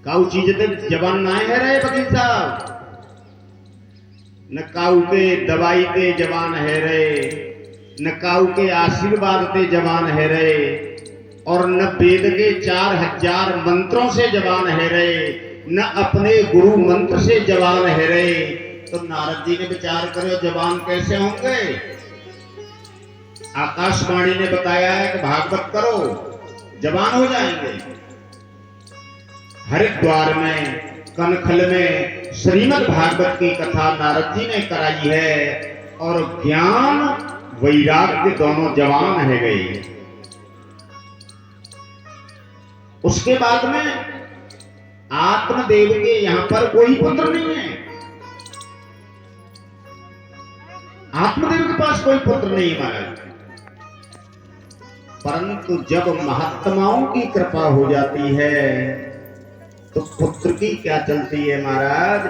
काऊ चीज ते जबान ना है रे वकील साहब, न काऊ के दवाई ते जबान है रे, न काऊ के आशीर्वाद ते जबान है रे, और न वेद के 4000 मंत्रों से जबान है रे, न अपने गुरु मंत्र से जबान है रे। तो नारद जी ने विचार करो जबान कैसे होंगे। आकाशवाणी ने बताया है कि भागवत करो जबान हो जाएंगे। हरिद्वार में कनखल में श्रीमद् भागवत की कथा नारद जी ने कराई है और ज्ञान वैराग्य दोनों जवान है गए। उसके बाद में आत्मदेव के यहां पर कोई पुत्र नहीं है, आत्मदेव के पास कोई पुत्र नहीं महाराज। परंतु जब महात्माओं की कृपा हो जाती है तो पुत्र की क्या चलती है महाराज,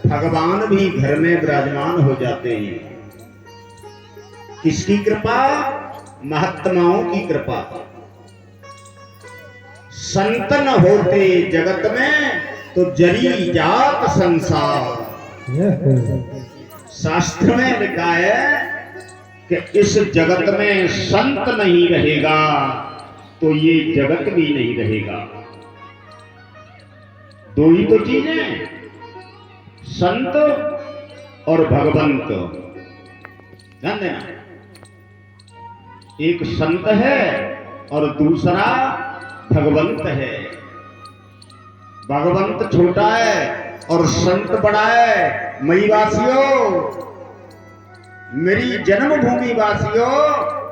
भगवान भी घर में विराजमान हो जाते हैं। किसकी कृपा? महात्माओं की कृपा। संत न होते जगत में तो जरी जात संसार। शास्त्र में लिखा है कि इस जगत में संत नहीं रहेगा तो ये जगत भी नहीं रहेगा। दो ही तो चीजें, संत और भगवंत। ध्यान देना, एक संत है और दूसरा भगवंत है। भगवंत छोटा है और संत बड़ा है। मई वासियों, मेरी जन्मभूमि वासियों,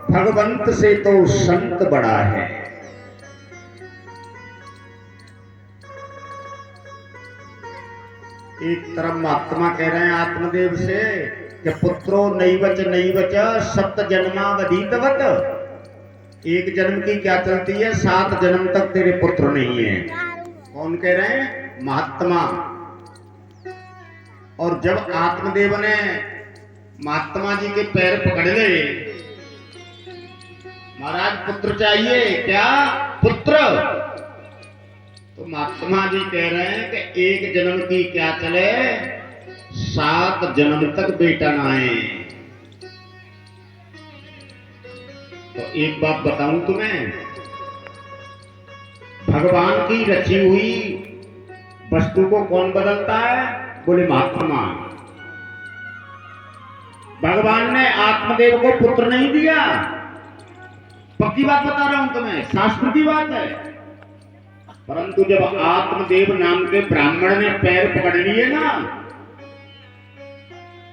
भगवंत से तो संत बड़ा है। एक तरफ महात्मा कह रहे हैं आत्मदेव से कि पुत्रो नैवच नैवच सप्त जन्मावधीतवत। एक जन्म की क्या चलती है, 7 जन्म तक तेरे पुत्र नहीं है। कौन कह रहे हैं? महात्मा। और जब आत्मदेव ने महात्मा जी के पैर पकड़ लिए, महाराज पुत्र चाहिए क्या? पुत्र। तो महात्मा जी कह रहे हैं कि एक जन्म की क्या चले, 7 जन्म तक बेटा ना आए। तो एक बात बताऊं तुम्हें, भगवान की रची हुई वस्तु को कौन बदलता है? बोले महात्मा। भगवान ने आत्मदेव को पुत्र नहीं दिया, पक्की बात बता रहा हूं तुम्हें, शास्त्र की बात है। परंतु जब आत्मदेव नाम के ब्राह्मण ने पैर पकड़ लिए ना,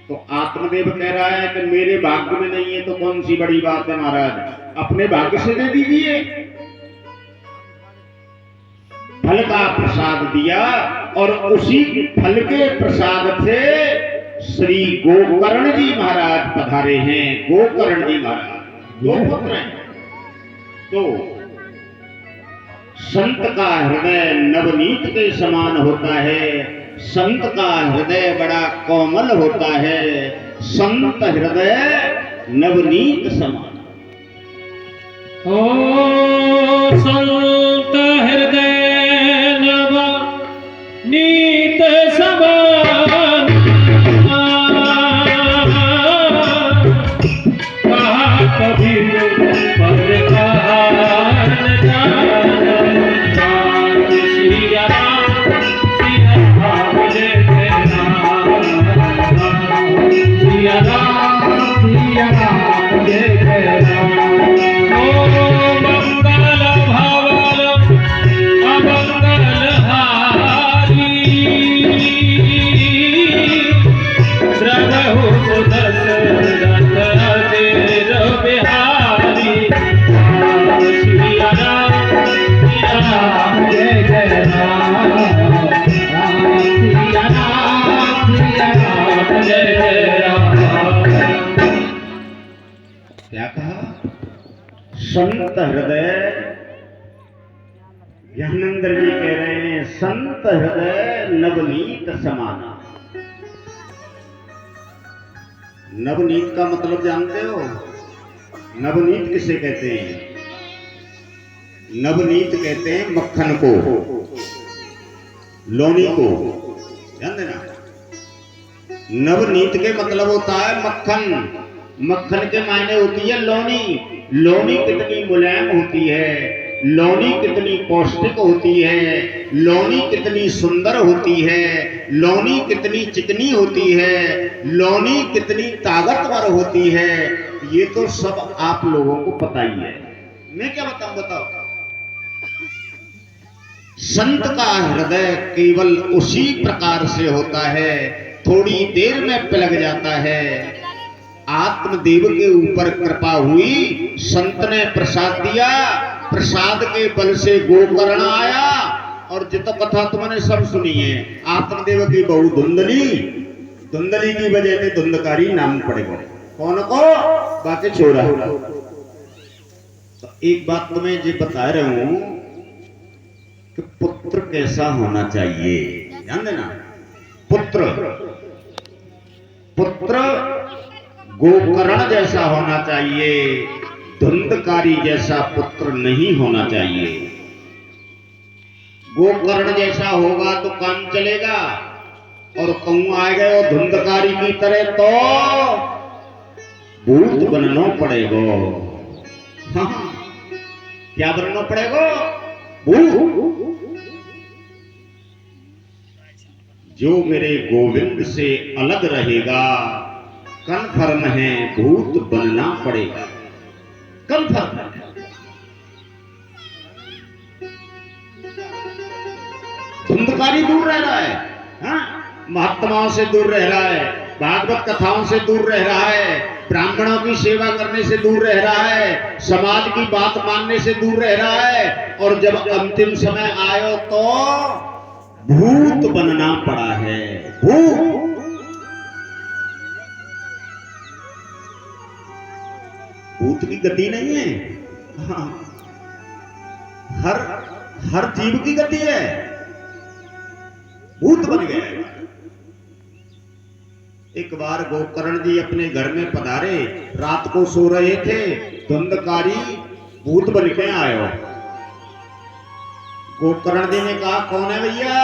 तो आत्मदेव कह रहा है कि मेरे भाग्य में नहीं है तो कौन सी बड़ी बात है महाराज, अपने भाग्य से दे दीजिए। फल का प्रसाद दिया और उसी फल के प्रसाद से श्री गोकर्ण जी महाराज पधारे हैं। गोकर्ण जी महाराज 2 पुत्र हैं। तो संत का हृदय नवनीत के समान होता है, संत का हृदय बड़ा कोमल होता है, संत हृदय नवनीत समान। ओ संत हृदय नवनीत समान, कभी संत हृदय, ज्ञानेंद्र जी कह रहे हैं संत हृदय नवनीत समाना। नवनीत का मतलब जानते हो? नवनीत किसे कहते हैं? नवनीत कहते हैं मक्खन को। लोनी को ध्यान देना। नवनीत के मतलब होता है मक्खन, मक्खन के मायने होती है लोनी। लोनी कितनी मुलायम होती है, लोनी कितनी पौष्टिक होती है, लोनी कितनी सुंदर होती है, लोनी कितनी चिकनी होती है, लोनी कितनी ताकतवर होती है, ये तो सब आप लोगों को पता ही है। मैं क्या बताऊं, बताओ। संत का हृदय केवल उसी प्रकार से होता है, थोड़ी देर में पिलक जाता है। आत्मदेव के ऊपर कृपा हुई, संत ने प्रसाद दिया, प्रसाद के बल से गोकर्ण आया, और जित कथा तुमने सब सुनी है। आत्मदेव की बहु धुंधली, धुंधली की वजह से धुंधकारी नाम पड़ेगा। कौन को? बाकी छोड़ा। तो एक बात तुम्हें ये बता रहा हूं कि पुत्र कैसा होना चाहिए, ध्यान देना। पुत्र, पुत्र गोकर्ण जैसा होना चाहिए, धुंधकारी जैसा पुत्र नहीं होना चाहिए। गोकर्ण जैसा होगा तो काम चलेगा, और कहूं आ गए और धुंधकारी की तरह तो भूत बनना पड़ेगा। हाँ, क्या बनना पड़ेगा? भूत। जो मेरे गोविंद से अलग रहेगा, कन्फर्म है भूत बनना पड़ेगा, कन्फर्म है। धुंधकारी दूर रह रहा है, हाँ? महात्माओं से दूर रह रहा है, भागवत कथाओं से दूर रह रहा है, ब्राह्मणों की सेवा करने से दूर रह रहा है, समाज की बात मानने से दूर रह रहा है, और जब अंतिम समय आयो तो भूत बनना पड़ा है। भूत, भूत की गति नहीं है, हाँ, हर जीव की गति है। भूत बन गया। एक बार गोकर्ण जी अपने घर में पधारे, रात को सो रहे थे, धुंधकारी भूत बन के आयो। गोकर्ण जी ने कहा, कौन है भैया?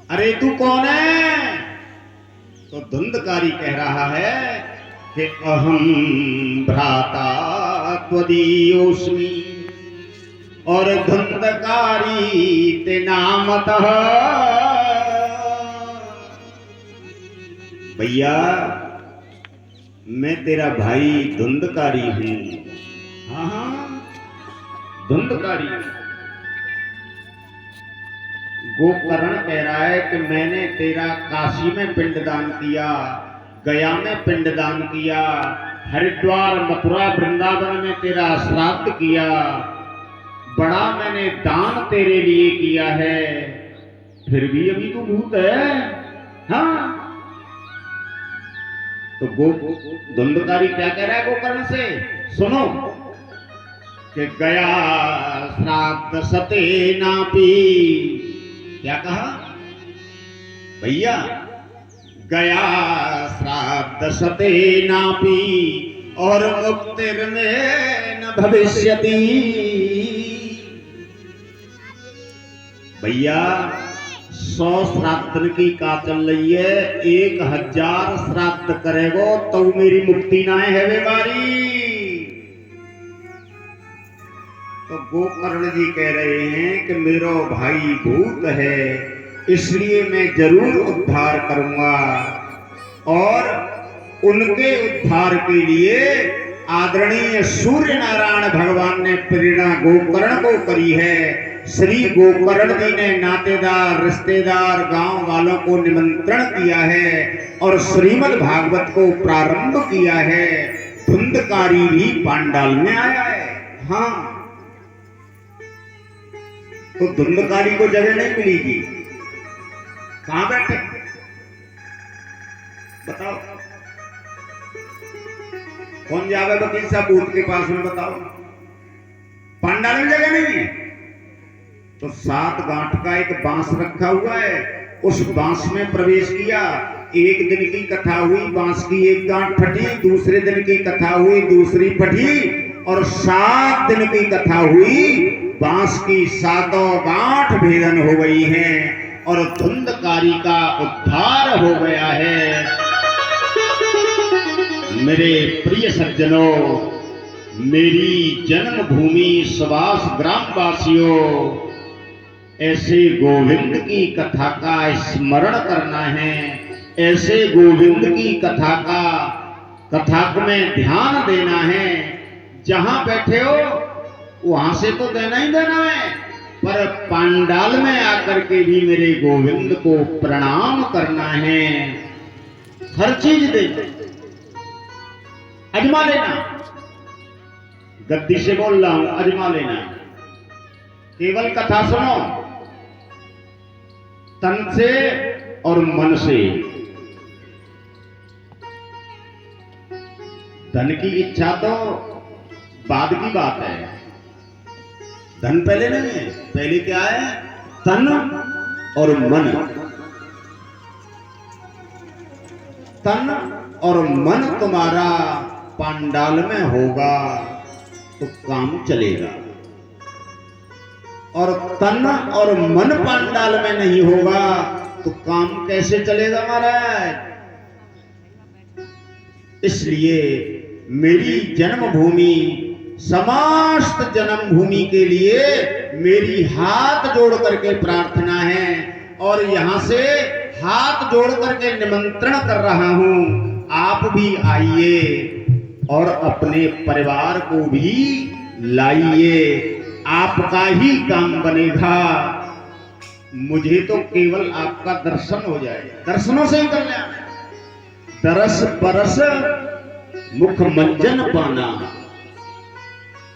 अरे तू कौन है? तो धुंधकारी कह रहा है कि अहम भ्राता त्वदीयोस्मि और धुंधकारी ते नामतः। भैया मैं तेरा भाई धुंधकारी हूं। हाँ, धुंधकारी। गोकर्ण कह रहा है कि मैंने तेरा काशी में पिंडदान किया, गया में पिंडदान किया, हरिद्वार मथुरा वृंदावन में तेरा श्राद्ध किया, बड़ा मैंने दान तेरे लिए किया है, फिर भी अभी तू भूत है। हाँ, तो धुंधकारी क्या कह रहा है गोकर्ण से? सुनो कि गया श्राद्ध सते नापी। क्या कहा भैया? गया श्राद्ध सते नापी और मुक्तिर्न भविष्यति। भैया 100 श्राद्ध की का चल रही है, 1000 श्राद्ध करेगो तो मेरी मुक्ति ना है वे बारी। तो गोकर्ण जी कह रहे हैं कि मेरा भाई भूत है, इसलिए मैं जरूर उद्धार करूंगा, और उनके उद्धार के लिए आदरणीय सूर्य नारायण भगवान ने प्रेरणा गोकर्ण को करी है। श्री गोकर्ण जी ने नातेदार, रिश्तेदार, गांव वालों को निमंत्रण किया है और श्रीमद् भागवत को प्रारंभ किया है। धुंधकारी भी पांडाल में आया है। हाँ, तो धुंधकारी को जगह नहीं मिलेगी। कहां बैठे बताओ? कौन जावे वकील साहब भूत के पास में? बताओ, पांडाल में जगह नहीं है। तो 7 गांठ का एक बांस रखा हुआ है, उस बांस में प्रवेश किया। एक दिन की कथा हुई, बांस की एक गांठ फटी, दूसरे दिन की कथा हुई, दूसरी फटी, और 7 दिन की कथा हुई, बांस की सातों गांठ भेदन हो गई हैं और धुंधकारी का उद्धार हो गया है। मेरे प्रिय सज्जनों, मेरी जन्मभूमि सुभाष ग्रामवासियों, ऐसे गोविंद की कथा का स्मरण करना है, ऐसे गोविंद की कथा को में ध्यान देना है। जहां बैठे हो वहां से तो देना ही देना है, पर पंडाल में आकर के भी मेरे गोविंद को प्रणाम करना है। हर चीज दे अजमा लेना, गद्दी से बोल रहा हूं, अजमा लेना। केवल कथा सुनो तन से और मन से। धन की इच्छा तो बाद की बात है, धन पहले नहीं है। पहले क्या है? तन और मन। तन और मन तुम्हारा पंडाल में होगा तो काम चलेगा, और तन और मन पंडाल में नहीं होगा तो काम कैसे चलेगा महाराज? इसलिए मेरी जन्मभूमि समस्त जन्मभूमि के लिए मेरी हाथ जोड़ करके प्रार्थना है, और यहां से हाथ जोड़ करके निमंत्रण कर रहा हूं, आप भी आइए और अपने परिवार को भी लाइए, आपका ही काम बनेगा। मुझे तो केवल आपका दर्शन हो जाए, दर्शनों से ही कल्याण है। दरस परस मुख मंजन पाना,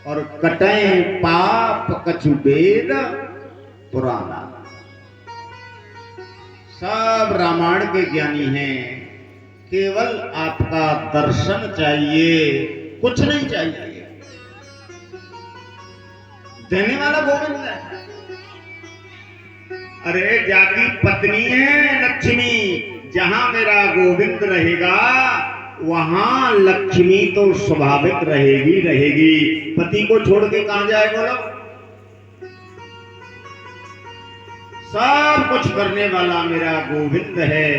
और कटे पाप कछु वेद पुराना। सब रामायण के ज्ञानी हैं, केवल आपका दर्शन चाहिए, कुछ नहीं चाहिए। देने वाला गोविंद है। अरे जाकी पत्नी है लक्ष्मी, जहां मेरा गोविंद रहेगा वहां लक्ष्मी तो स्वाभाविक रहेगी रहेगी। पति को छोड़ के कहां जाए बोलो? सब कुछ करने वाला मेरा गोविंद है,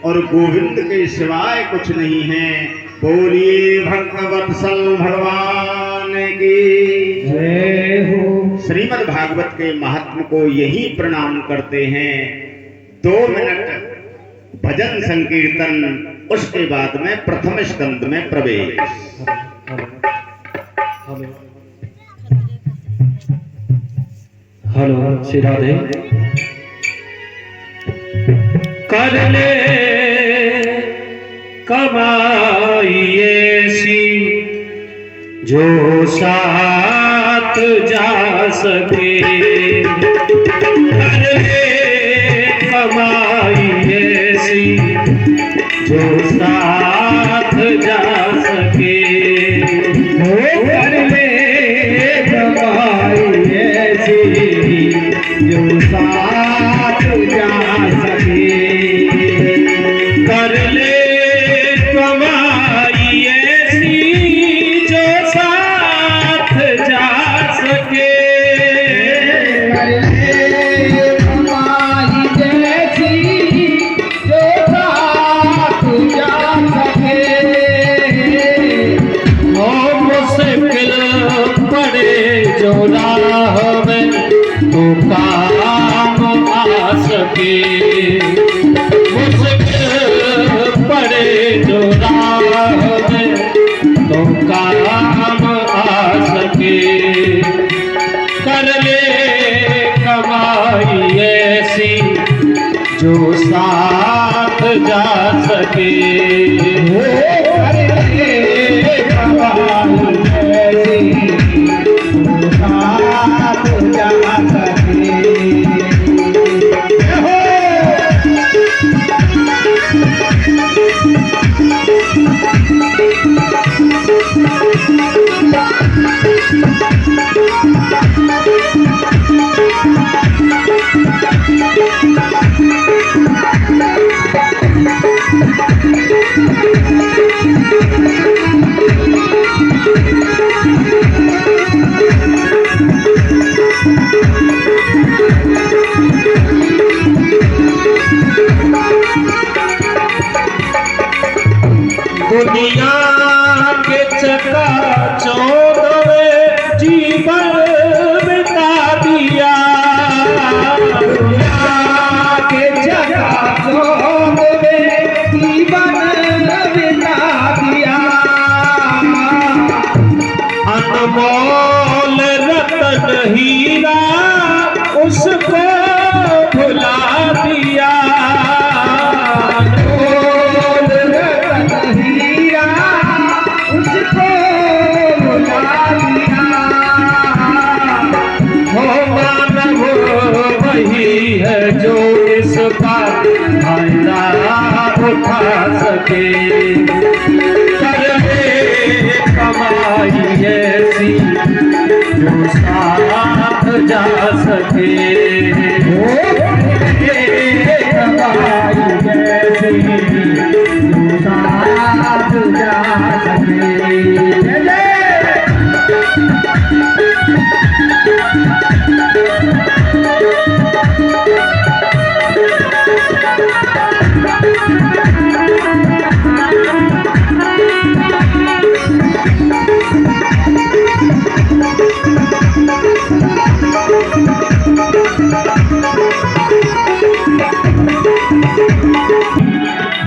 और गोविंद के सिवाय कुछ नहीं है। बोलिए भक्तवत्सल भगवान की जय हो। श्रीमद् भागवत के महात्म को यही प्रणाम करते हैं। 2 मिनट भजन संकीर्तन, उसके बाद में प्रथम स्कंद में प्रवेश। हेलो श्री राधे। कर ले कमाई ऐसी जो साथ जा सके, कर ले कमाई ऐसी जो साथ जा सके, कर ले कमाई ऐसी जो साथ जा सके, कर ले कमाई ऐसी जो साथ जा सके, कर ले कमाई ऐसी जो साथ जा सके। हो मुश्किल पड़े जो राह में तो काम आ सके, मुश्किल पड़े जो राह में तो काम आ सके, कर ले कमाई ऐसी जो साथ जा सके, कर ले कमाई ऐसी जो साथ जा सके। वही है जो इसका फायदा उठा सके। कर ले कमाई ऐसी जो साथ जा सके। कमाई ऐसी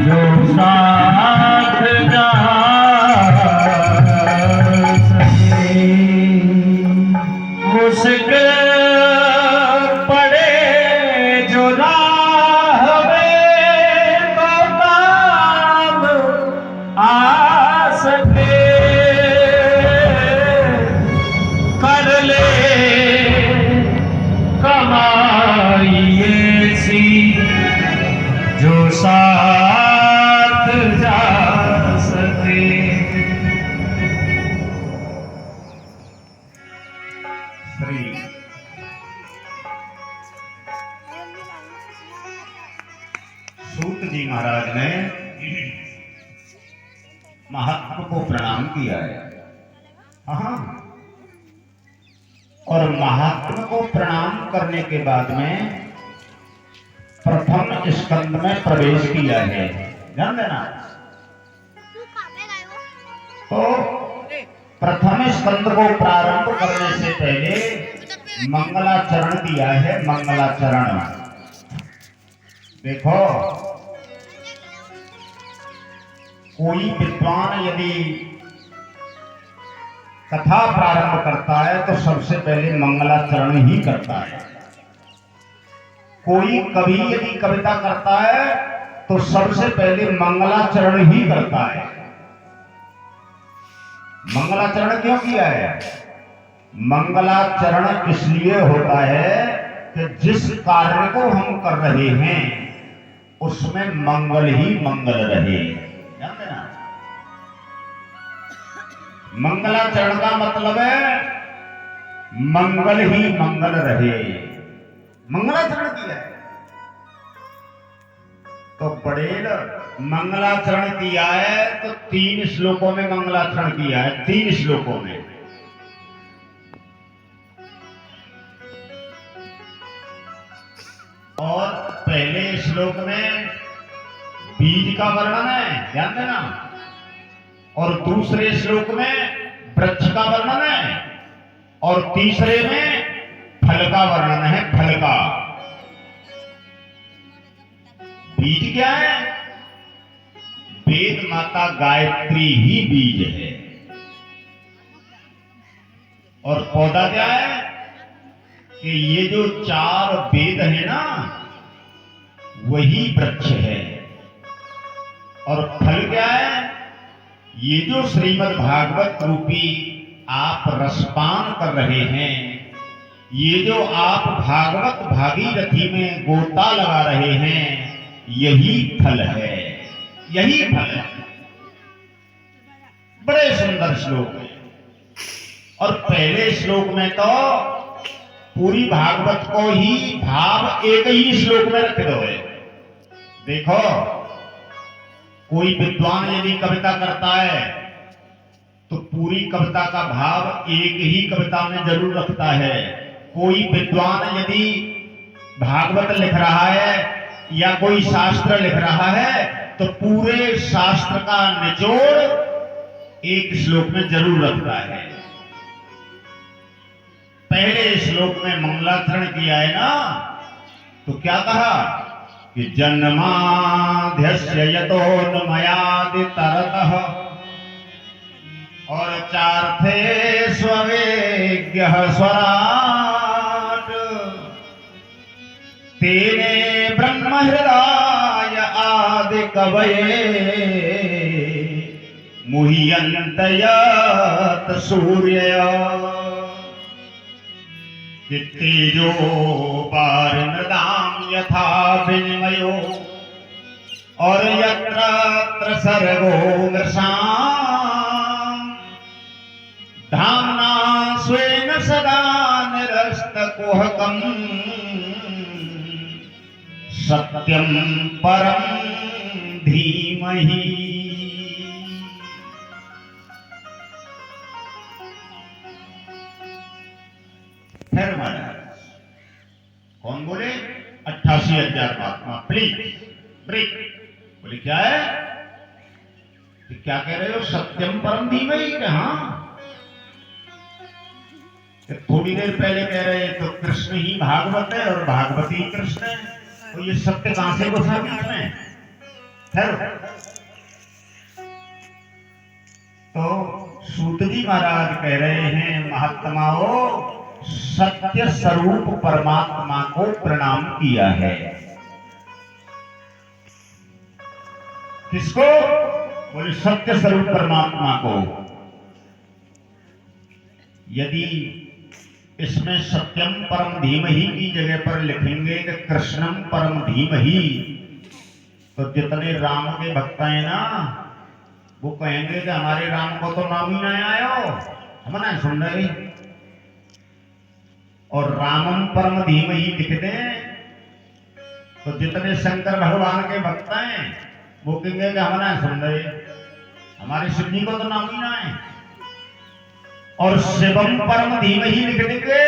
जो साथ जा सके। जो साथ जा सके। श्री सूत जी महाराज ने महात्मा को प्रणाम किया है। हाँ, और महात्मा को प्रणाम करने के बाद में प्रथम स्कंद में प्रवेश किया है। ध्यान देना। तो प्रथम स्कंद को प्रारंभ करने से पहले मंगलाचरण दिया है। मंगलाचरण देखो, कोई विद्वान यदि कथा प्रारंभ करता है तो सबसे पहले मंगलाचरण ही करता है। कोई कवि यदि कविता करता है तो सबसे पहले मंगलाचरण ही करता है। मंगलाचरण क्यों किया है? मंगलाचरण इसलिए होता है कि जिस कार्य को हम कर रहे हैं उसमें मंगल ही मंगल रहे। ध्यान देना। मंगलाचरण का मतलब है मंगल ही मंगल रहे। मंगलाचरण किया है तो पटेल मंगलाचरण किया है तो 3 श्लोकों में मंगलाचरण किया है। 3 श्लोकों में। और पहले श्लोक में बीज का वर्णन है, ध्यान देना। और दूसरे श्लोक में वृक्ष का वर्णन है और तीसरे में फल का वर्णन है। फल का बीज क्या है? वेद माता गायत्री ही बीज है। और पौधा क्या है? कि ये जो 4 वेद है ना वही वृक्ष है। और फल क्या है? ये जो श्रीमद् भागवत रूपी आप रसपान कर रहे हैं, ये जो आप भागवत भागीरथी में गोता लगा रहे हैं, यही फल है। यही फल है। बड़े सुंदर श्लोक है। और पहले श्लोक में तो पूरी भागवत को ही भाव एक ही श्लोक में रख दो है। देखो, कोई विद्वान यदि कविता करता है तो पूरी कविता का भाव एक ही कविता में जरूर रखता है। कोई विद्वान यदि भागवत लिख रहा है या कोई शास्त्र लिख रहा है तो पूरे शास्त्र का निचोड़ एक श्लोक में जरूर रखता है। पहले श्लोक में मंगलाचरण किया है ना, तो क्या कहा कि जन्माद्यस्य यतोन्मयादि तरतः और चार्थे स्वेज्ञः स्वराट तेने ब्रह्म हृदय आदि कवये मुह्यन्त यत् सूर्य तेजो पार न यथा विनिमयो और यत्र सर्गो मृषाम् धाम्ना स्वेन सदा निरस्तकुहकम् सत्यं परं धीमहि। फिर महाराज कौन बोले? 88,000 महात्मा। Please break. बोले क्या है? तो क्या कह रहे हो? सत्यम परम धीमहि। हाँ, थोड़ी देर पहले कह रहे तो कृष्ण ही भागवत है और भागवत ही कृष्ण है, तो ये सत्य कहां से घुसा बीच में? तो सूत जी महाराज कह रहे हैं, महात्माओं सत्य स्वरूप परमात्मा को प्रणाम किया है। किसको? बोले सत्य स्वरूप परमात्मा को। यदि इसमें सत्यम परम धीमहि की जगह पर लिखेंगे कि कृष्णम परम धीमहि, तो जितने राम के भक्त हैं ना वो कहेंगे कि हमारे राम को तो नाम ही नहीं आयो, हम ना सुन रहे। और रामम परम धीमहि लिख दें तो जितने शंकर भगवान के भक्त हैं वो कहेंगे कि हम ना सुन रहे, हमारे शिव जी को तो नाम ही ना है। और शिवम परम धीमहि लिख देंगे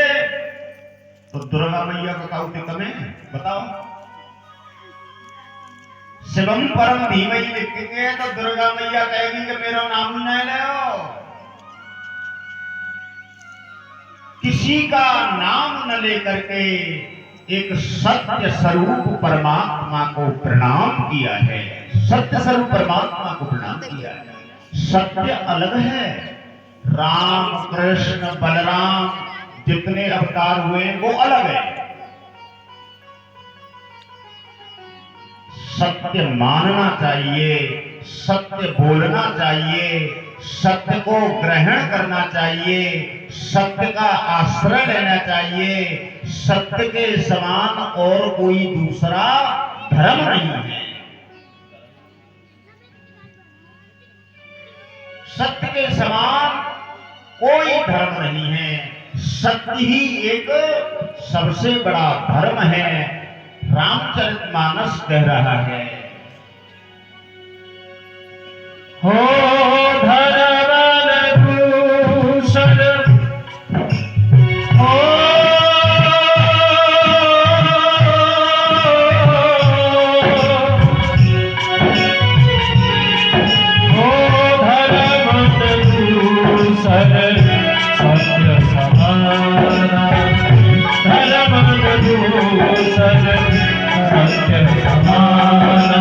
तो दुर्गा मैया का काउंट कमें बताओ। शिवम परम धीमहि लिखेंगे तो दुर्गा मैया कहेगी कि मेरा नाम ही नहीं लो। किसी का नाम न लेकर के एक सत्य स्वरूप परमात्मा को प्रणाम किया है। सत्य स्वरूप परमात्मा को प्रणाम किया है। सत्य अलग है। राम कृष्ण बलराम जितने अवतार हुए वो अलग है। सत्य मानना चाहिए, सत्य बोलना चाहिए, सत्य को ग्रहण करना चाहिए, सत्य का आश्रय लेना चाहिए। सत्य के समान और कोई दूसरा धर्म नहीं है। सत्य के समान कोई धर्म नहीं है। सत्य ही एक सबसे बड़ा धर्म है। रामचरितमानस कह रहा है, हो धर्म भूषण हो धर्म भूषण सत्य समाना, धर्म भूषण सत्य समाना।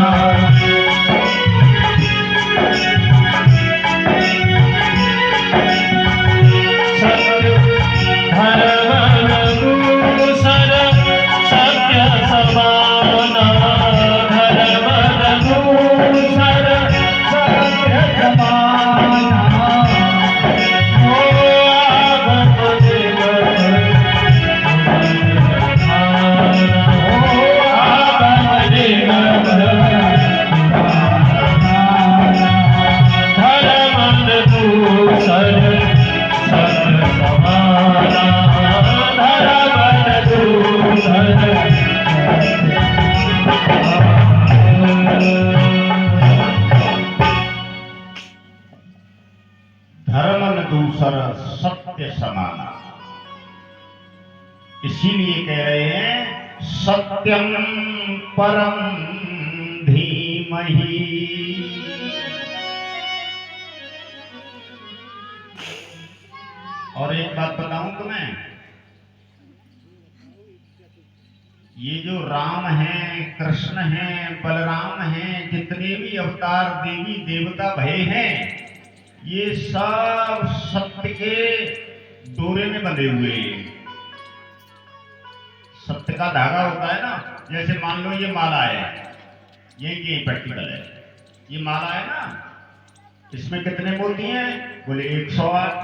सत्य समाना। इसीलिए कह रहे हैं सत्यम परम धीमहि। और एक बात बताऊं तुम्हें, ये जो राम हैं, कृष्ण हैं, बलराम हैं, जितने भी अवतार देवी देवता भये हैं, ये सब सत्य के डोरे में बंधे हुए हैं। सत्य का धागा होता है ना, जैसे मान लो ये माला है, ये प्रैक्टिकल है, ये माला है ना, इसमें कितने मोती हैं? बोले 108।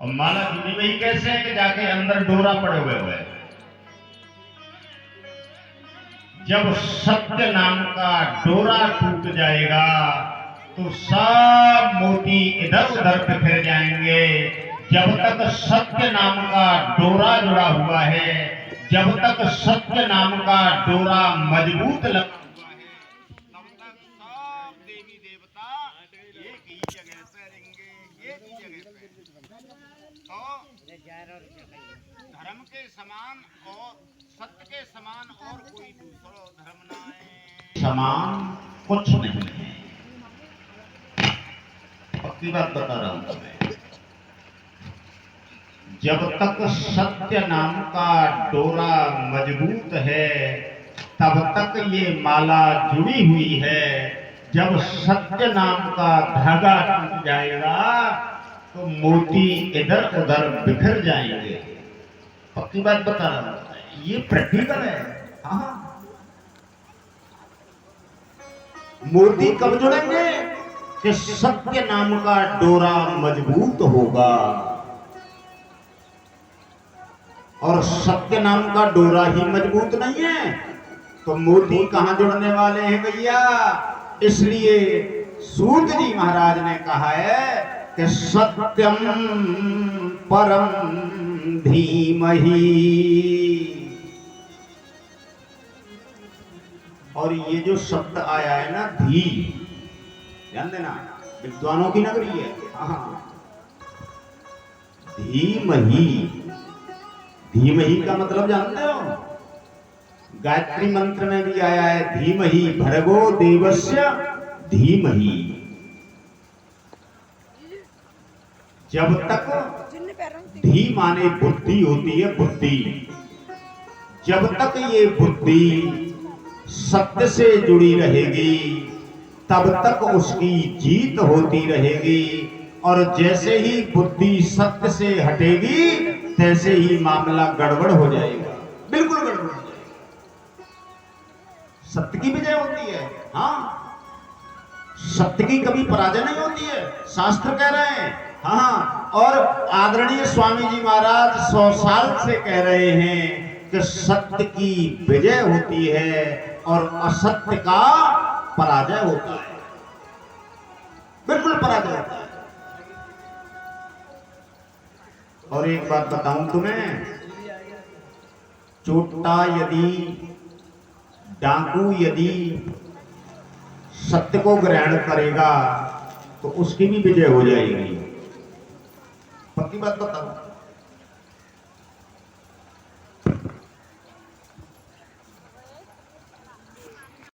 और माला जुड़ी हुई कैसे है कि जाके अंदर डोरा पड़े हुए हुए। जब सत्य नाम का डोरा टूट जाएगा तो सब मोती इधर उधर बिखर जाएंगे। जब तक सत्य नाम का डोरा जुड़ा हुआ है, जब तक सत्य नाम का डोरा मजबूत लगा हुआ है, तब तक सब देवी देवता एक ही जगह पे रहेंगे, एक ही जगह पे। तो धर्म के समान और सत्य के समान और कोई दूसरा धर्म ना है। समान कुछ नहीं है। पक्की बात बता रहा हूं तुम्हें। जब तक सत्य नाम का डोरा मजबूत है तब तक ये माला जुड़ी हुई है। जब सत्य नाम का धागा टूट जाएगा तो मोती इधर उधर बिखर जाएंगे। पक्की बात बता रहा हूं, ये प्रैक्टिकल है। हाँ, मोती कब जुड़ेंगे कि सत्य नाम का डोरा मजबूत होगा। और सत्य नाम का डोरा ही मजबूत नहीं है तो मोती कहां जुड़ने वाले हैं भैया। इसलिए सूत जी महाराज ने कहा है कि सत्यम परम धीमहि। और ये जो शब्द आया है ना धी, ध्यान देना, विद्वानों की नगरी है। हाँ, धीमहि। धीमहि का मतलब जानते हो? गायत्री मंत्र में भी आया है धीमहि भर्गो देवस्य धीमहि। जब तक धी माने बुद्धि होती है, बुद्धि, जब तक ये बुद्धि सत्य से जुड़ी रहेगी तब तक उसकी जीत होती रहेगी। और जैसे ही बुद्धि सत्य से हटेगी तैसे ही मामला गड़बड़ हो जाएगा, बिल्कुल गड़बड़ हो जाएगा। सत्य की विजय होती है। हाँ, सत्य की कभी पराजय नहीं होती है, शास्त्र कह रहे हैं। हाँ, और आदरणीय स्वामी जी महाराज 100 साल से कह रहे हैं कि सत्य की विजय होती है और असत्य का पराजय होता है, बिल्कुल पराजय होता है। और एक बात बताऊं तुम्हें, चोटा यदि, डाकू यदि सत्य को ग्रहण करेगा तो उसकी भी विजय हो जाएगी। पक्की बात बताऊं।